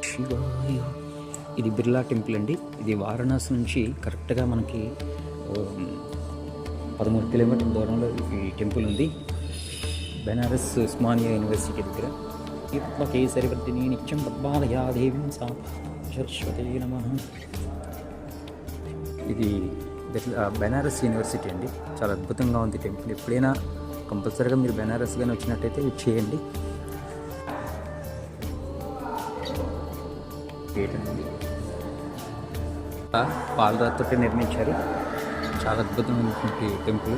శివాయ. ఇది బిర్లా టెంపుల్ అండి. ఇది వారణాసి నుంచి కరెక్ట్గా మనకి 13 కిలోమీటర్ల దూరంలో ఈ టెంపుల్ ఉంది. బెనారస్ ఉస్మానియా యూనివర్సిటీ దగ్గర. కేసరివర్ధిని నిత్యం పద్మాలయా దేవీం సరస్వతే నమః. ఇది బెనారస్ యూనివర్సిటీ అండి. చాలా అద్భుతంగా ఉంది టెంపుల్. ఎప్పుడైనా కంపల్సరీగా మీరు బెనారస్ కానీ వచ్చినట్టయితే చేయండి. పాలరాతితో నిర్మించారు. చాలా అద్భుతమైనటువంటి టెంపుల్.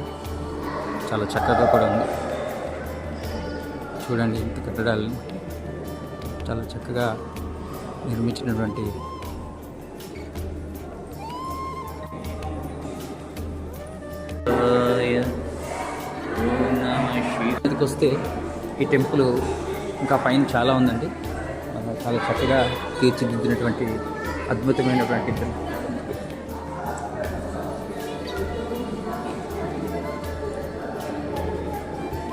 చాలా చక్కగా కూడా ఉంది. చూడండి ఇంత కట్టడాలను చాలా చక్కగా నిర్మించినటువంటి ఇదికి వస్తే ఈ టెంపుల్ ఇంకా పైన చాలా ఉందండి. చాలా చక్కగా తీర్చిదిద్దినటువంటి అద్భుతమైనటువంటి టెంపుల్.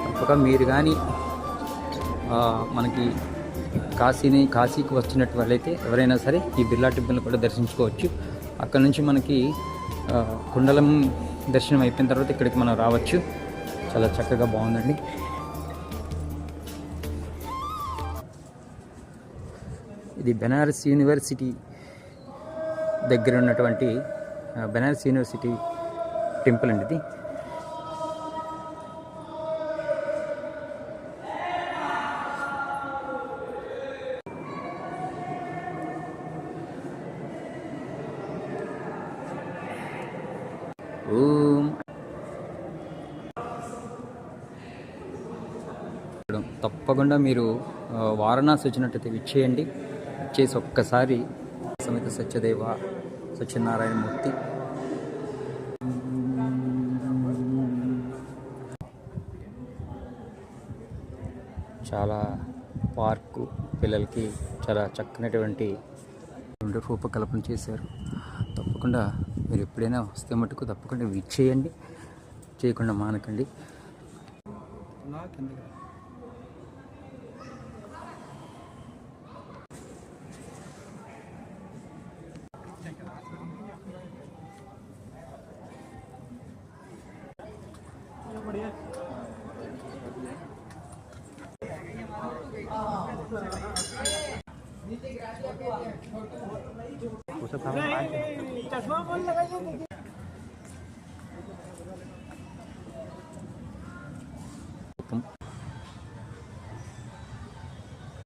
తప్పక మీరు కానీ మనకి కాశీకి వచ్చినట్టు వాళ్ళైతే ఎవరైనా సరే ఈ బిర్లా టెంపుల్ని కూడా దర్శించుకోవచ్చు. అక్కడ నుంచి మనకి కుండలం దర్శనం అయిపోయిన తర్వాత ఇక్కడికి మనం రావచ్చు. చాలా చక్కగా బాగుందండి. ఇది బెనారస్ యూనివర్సిటీ దగ్గర ఉన్నటువంటి బెనారస్ యూనివర్సిటీ టెంపుల్ అండి ఇది. తప్పకుండా మీరు వారణాసి వచ్చినట్టయితే విచ్చేయండి. చేసి ఒక్కసారి సమేత సత్యదేవ సత్యనారాయణ మూర్తి చాలా పార్కు పిల్లలకి చాలా చక్కనటువంటి రూపకల్పన చేశారు. తప్పకుండా మీరు ఎప్పుడైనా వస్తే మటుకు తప్పకుండా విచ్చేయండి. చేయకుండా మానకండి.